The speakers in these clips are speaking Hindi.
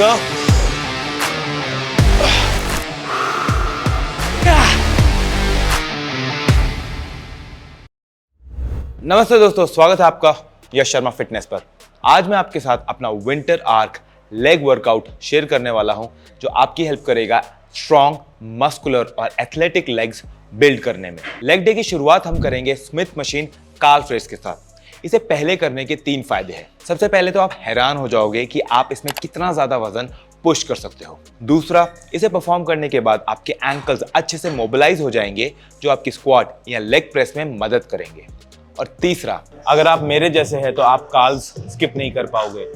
go. नमस्ते दोस्तों, स्वागत है आपका यश शर्मा फिटनेस पर। आज मैं आपके साथ अपना winter arc leg workout share करने वाला हूं, जो आपकी हेल्प करेगा स्ट्रॉन्ग, मस्कुलर और एथलेटिक लेग्स बिल्ड करने में। लेग डे की शुरुआत हम करेंगे स्मिथ मशीन काल्फ रेस के साथ। इसे पहले करने के 3 फायदे हैं। सबसे पहले तो आप हैरान हो जाओगे कि आप इसमें कितना ज्यादा वजन पुश कर सकते हो। दूसरा, इसे परफॉर्म करने के बाद आपके एंकल्स अच्छे से मोबिलाइज हो जाएंगे, जो आपकी स्क्वाट या लेग प्रेस में मदद करेंगे। और तीसरा, अगर आप मेरे जैसे हैं तो आप काल्स स्किप नहीं कर पाओगे।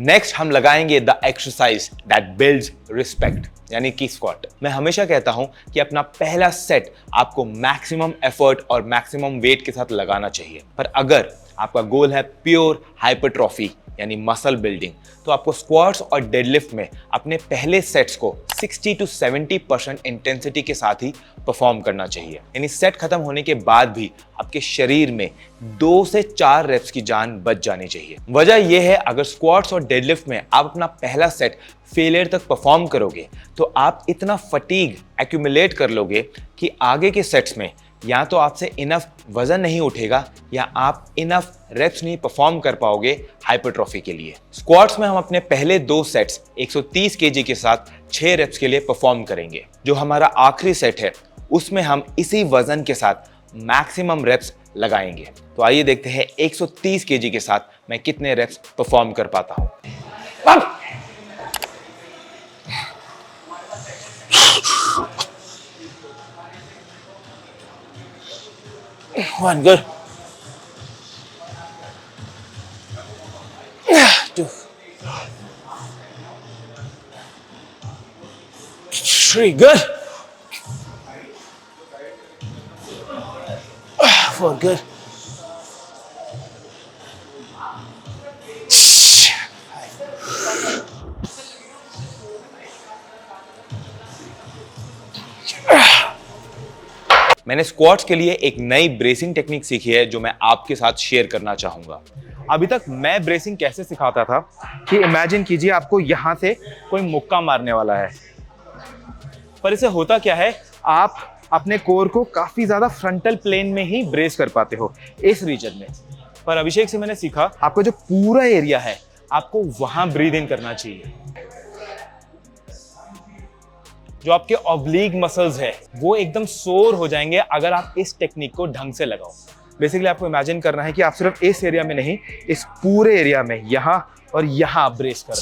नेक्स्ट हम लगाएंगे the exercise that builds respect, यानी कि स्क्वाट। मैं हमेशा कहता हूं कि अपना पहला सेट आपको मैक्सिमम एफर्ट और मैक्सिमम वेट के साथ लगाना चाहिए। पर अगर आपका गोल है प्योर हाइपरट्रॉफी यानी मसल बिल्डिंग, तो आपको स्क्वाट्स और डेडलिफ्ट में अपने पहले सेट्स को 60 to 70% इंटेंसिटी के साथ ही परफॉर्म करना चाहिए। यानी सेट खत्म होने के बाद भी आपके शरीर में 2 से 4 रेप्स की जान बच जानी चाहिए। वजह यह है, अगर स्क्वाट्स और डेडलिफ्ट में आप अपना पहला सेट फेलियर तक परफॉर्म करोगे तो आप इतना फटीग एक्यूमुलेट कर लोगे कि आगे के सेट्स में या तो आपसे इनफ वजन नहीं उठेगा या आप इनफ रेप्स नहीं परफॉर्म कर पाओगे हाइपरट्रॉफी के लिए। स्क्वाट्स में हम अपने पहले 2 सेट्स 130 केजी के साथ 6 रेप्स के लिए परफॉर्म करेंगे। जो हमारा आखिरी सेट है उसमें हम इसी वजन के साथ मैक्सिमम रेप्स लगाएंगे। तो आइए देखते हैं 130 केजी के साथ मैं कितने रेप्स परफॉर्म कर पाता हूं। One, good. 2, 3, good. 4, good. 5. मैंने स्क्वाट्स के लिए एक नई ब्रेसिंग टेक्निक सीखी है, जो मैं आपके साथ शेयर करना चाहूंगा। अभी तक मैं ब्रेसिंग कैसे सिखाता था कि इमेजिन कीजिए आपको यहां से कोई मुक्का मारने वाला है, पर इसे होता क्या है, आप अपने कोर को काफी ज्यादा फ्रंटल प्लेन में ही ब्रेस कर पाते हो इस रीजन में। पर अभिषेक से मैंने सीखा आपका जो पूरा एरिया है आपको वहां ब्रीद इन करना चाहिए। जो आपके ऑब्लिक मसल्स है वो एकदम सोर हो जाएंगे अगर आप इस टेक्निक को ढंग से लगाओ। बेसिकली आपको इमेजिन करना है कि आप सिर्फ इस एरिया में नहीं, इस पूरे एरिया में यहां और यहां ब्रेस करो।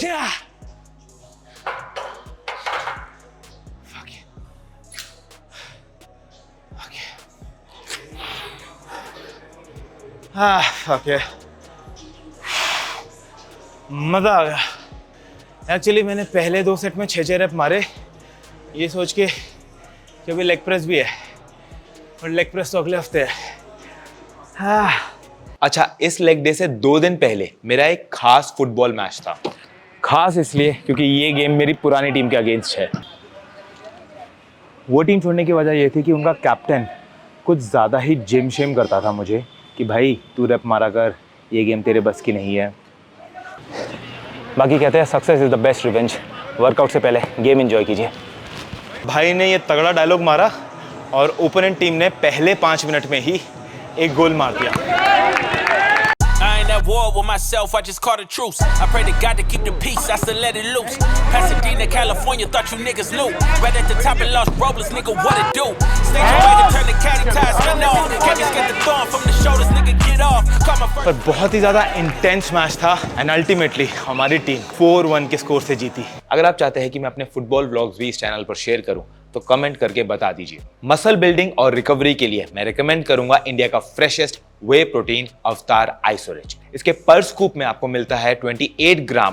ओके, मजा आ गया। एक्चुअली मैंने पहले 2 सेट में 6 रेप मारे, ये सोच के कि अभी लेग प्रेस भी है, और लेग प्रेस तो अगले हफ्ते है। अच्छा, इस लेग डे से 2 दिन पहले मेरा एक खास फुटबॉल मैच था। खास इसलिए क्योंकि ये गेम मेरी पुरानी टीम के अगेंस्ट है। वो टीम छोड़ने की वजह ये थी कि उनका कैप्टन कुछ ज़्यादा ही जिम शेम करता था मुझे कि भाई तू रेप मारा कर, ये गेम तेरे बस की नहीं है। बाकी कहते हैं success is the best revenge. Workout से पहले गेम एंजॉय कीजिए। भाई ने ये तगड़ा डायलॉग मारा और ओपोनेंट टीम ने पहले 5 मिनट में ही एक गोल मार दिया। War with myself, I just caught a truce. I pray to God to keep the peace, I still let it loose. Pasadena, California, thought you niggas knew. Right at the top of Los Robles, nigga, what it do? Stage wagon, turn the caddy tires, spin off. Can't just get the thorn from the shoulders, nigga, get off. पर बहुत ही ज़्यादा इंटेंस मैच था एंड अल्टीमेटली हमारी टीम 4-1 के स्कोर से जीती। अगर आप चाहते हैं कि मैं अपने फुटबॉल व्लॉग्स भी इस चैनल पर शेयर करूं तो कमेंट करके बता दीजिए। मसल बिल्डिंग और रिकवरी के लिए मैं रिकमेंड करूंगा इंडिया का freshest whey protein Avvatar isolate. इसके पर स्कूप में आपको मिलता है 28 gram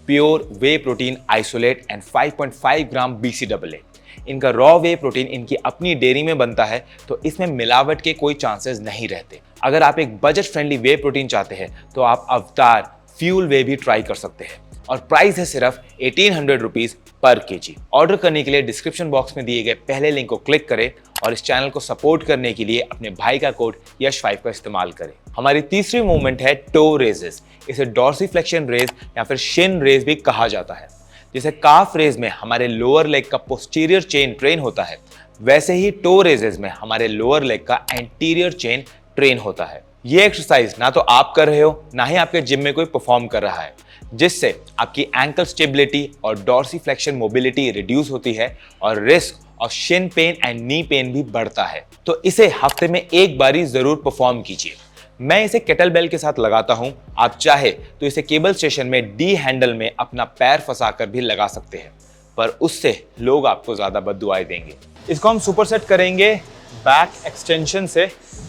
pure whey protein isolate and 5.5 gram BCAA। इनका रॉ वे प्रोटीन इनकी अपनी डेयरी में बनता है, तो इसमें मिलावट के कोई चांसेस नहीं रहते। अगर आप एक बजट फ्रेंडली वे प्रोटीन चाहते हैं तो आप अवतार फ्यूल वे भी ट्राई कर सकते हैं, और प्राइस है सिर्फ 1800 रुपीज पर केजी। ऑर्डर करने के लिए डिस्क्रिप्शन बॉक्स में दिए गए पहले लिंक को क्लिक करें और इस चैनल को सपोर्ट करने के लिए अपने भाई का कोड यश5 का इस्तेमाल करें। हमारी तीसरी मूवमेंट है टो रेजेस। इसे डॉर्सीफ्लेक्शन रेज या फिर शिन रेज भी कहा जाता है। जैसे काफ रेज में हमारे लोअर लेग का पोस्टीरियर चेन ट्रेन होता है, वैसे ही टो रेजेस में हमारे लोअर लेग का एंटीरियर चेन ट्रेन होता है। ये एक्सरसाइज ना तो आप कर रहे हो, ना ही आपके जिम में कोई परफॉर्म कर रहा है, जिससे आपकी एंकल स्टेबिलिटी और डॉर्सीफ्लेक्शन मोबिलिटी रिड्यूस होती है और risk of shin pain and knee pain भी बढ़ता है। तो इसे हफ्ते में एक बारी जरूर परफॉर्म कीजिए। मैं इसे केटल बेल के साथ लगाता हूं, आप चाहे तो इसे केबल स्टेशन में डी हैंडल में अपना पैर फंसाकर भी लगा सकते हैं, पर उससे लोग आपको ज्यादा बद्दुआएं देंगे। इसको हम सुपर सेट करेंगे बैक एक्सटेंशन से।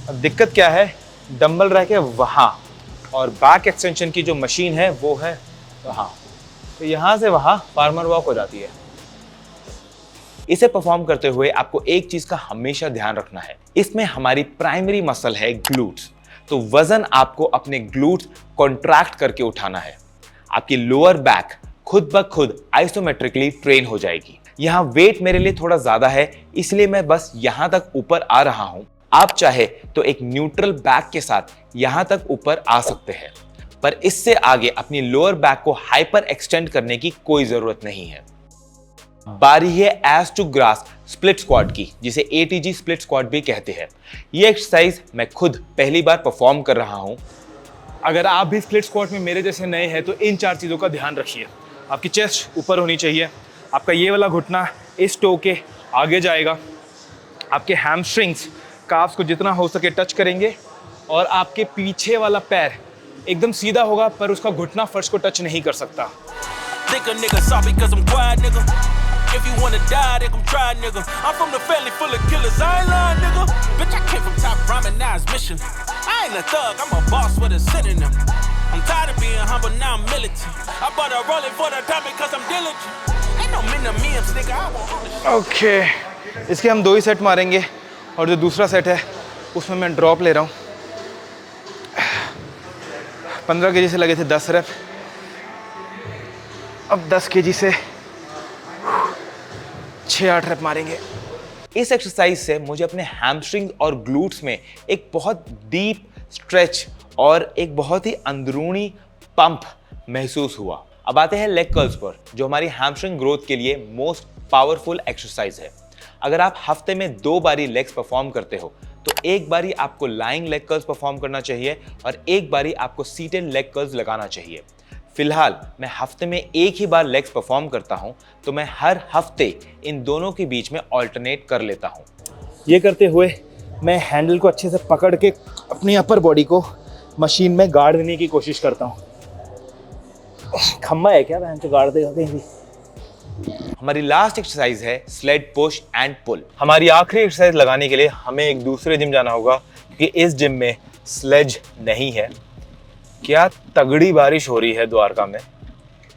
अब दिक्कत क्या है, डंबल रह के वहां और बैक एक्सटेंशन की जो मशीन है वो है वहां, तो यहां से वहां फार्मर वॉक हो जाती है। इसे परफॉर्म करते हुए आपको एक चीज का हमेशा ध्यान रखना है, इसमें हमारी प्राइमरी मसल है ग्लूट्स, तो वजन आपको अपने ग्लूट्स कॉन्ट्रैक्ट करके उठाना है। आपकी लोअर बैक खुद ब खुद आइसोमेट्रिकली ट्रेन हो जाएगी। यहाँ वेट मेरे लिए थोड़ा ज्यादा है, इसलिए मैं बस यहाँ तक ऊपर आ रहा हूँ। आप चाहे तो एक न्यूट्रल बैक के साथ यहाँ तक ऊपर आ सकते हैं, पर इससे आगे अपनी लोअर बैक को हाइपर एक्सटेंड करने की कोई जरूरत नहीं है। बारी है ass to grass split squat की, जिसे ATG स्प्लिट स्क्वाट भी कहते हैं। ये एक्सरसाइज मैं खुद पहली बार परफॉर्म कर रहा हूं। अगर आप भी स्प्लिट स्क्वाट में मेरे जैसे नए हैं तो इन 4 चीज़ों का ध्यान रखिए। आपकी चेस्ट ऊपर होनी चाहिए, आपका ये वाला घुटना इस टो के आगे जाएगा, आपके हैमस्ट्रिंग्स काफ्स को जितना हो सके टच करेंगे, और आपके पीछे वाला पैर एकदम सीधा होगा पर उसका घुटना फर्श को टच नहीं कर सकता। Think a nigga sorry cause I'm quiet, nigga. If you wanna die, they gon' try, nigga. I'm from the family full of killers, I ain't lying, nigga. Bitch, I came from top ramen, now it's mission. I ain't a thug, I'm a boss with a synonym. I'm tired of being humble, now I'm militant. I bought a rolling for the time because I'm diligent. Ain't no men to memes, nigga, I want all this shit. Okay, इसके हम 2 ही सेट मारेंगे और जो दूसरा सेट है उसमें मैं ड्रॉप ले रहा हूँ। 15 kg से लगे थे 10 रेप, अब 10 kg से 6-8 रेप मारेंगे। इस एक्सरसाइज से मुझे अपने हैमस्ट्रिंग और ग्लूट्स में एक बहुत डीप स्ट्रेच और एक बहुत ही अंदरूनी पंप महसूस हुआ। अब आते हैं लेग कर्ल्स पर, जो हमारी हैमस्ट्रिंग ग्रोथ के लिए मोस्ट पावरफुल एक्सरसाइज है। अगर आप हफ्ते में 2 बारी लेग्स परफॉर्म करते हो तो एक बारी आपको लाइंग लेग कर्ल्स परफॉर्म करना चाहिए और एक बारी आपको सीटेड लेग कर्ल्स लगाना चाहिए। फिलहाल मैं हफ्ते में एक ही बार लेग्स परफॉर्म करता हूं, तो मैं हर हफ्ते इन दोनों के बीच में ऑल्टरनेट कर लेता हूं। ये करते हुए मैं हैंडल को अच्छे से पकड़ के अपनी अपर बॉडी को मशीन में गाड़ देने की कोशिश करता हूँ। खम्बा है क्या, बहन से गाड़ देगा कहीं भी। हमारी लास्ट एक्सरसाइज है स्लेड पुश एंड पुल। हमारी आखिरी एक्सरसाइज लगाने के लिए हमें एक दूसरे जिम जाना होगा, क्योंकि इस जिम में स्लेज नहीं है। क्या तगड़ी बारिश हो रही है द्वारका में।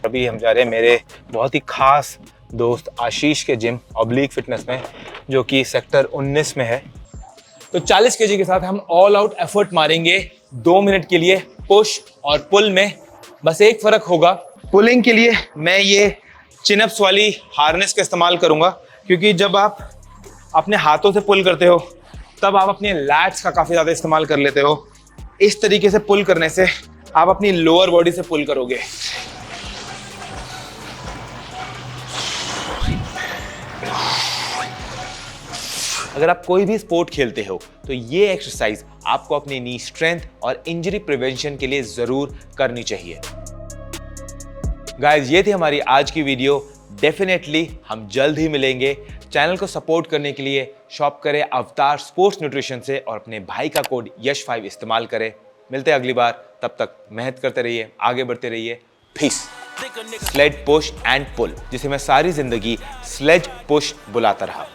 अभी हम जा रहे हैं मेरे बहुत ही खास दोस्त आशीष के जिम ऑब्लिक फिटनेस में, जो कि सेक्टर 19 में है। तो 40 kg के साथ हम ऑल आउट एफर्ट मारेंगे 2 मिनट के लिए पुश और पुल में। बस एक फर्क होगा, पुलिंग के लिए मैं ये चिनअप्स वाली हार्नेस का इस्तेमाल करूंगा, क्योंकि जब आप अपने हाथों से पुल करते हो तब आप अपने लैट्स का काफ़ी ज़्यादा इस्तेमाल कर लेते हो। इस तरीके से पुल करने से आप अपनी लोअर बॉडी से पुल करोगे। अगर आप कोई भी स्पोर्ट खेलते हो तो ये एक्सरसाइज आपको अपनी नी स्ट्रेंथ और इंजरी प्रिवेंशन के लिए जरूर करनी चाहिए। गाइस, ये थी हमारी आज की वीडियो। डेफिनेटली हम जल्द ही मिलेंगे। चैनल को सपोर्ट करने के लिए शॉप करें अवतार स्पोर्ट्स न्यूट्रिशन से और अपने भाई का कोड यश5 इस्तेमाल करें। मिलते हैं अगली बार, तब तक मेहनत करते रहिए, आगे बढ़ते रहिए। Peace. Sledge push and pull, जिसे मैं सारी जिंदगी स्लेज पुश बुलाता रहा।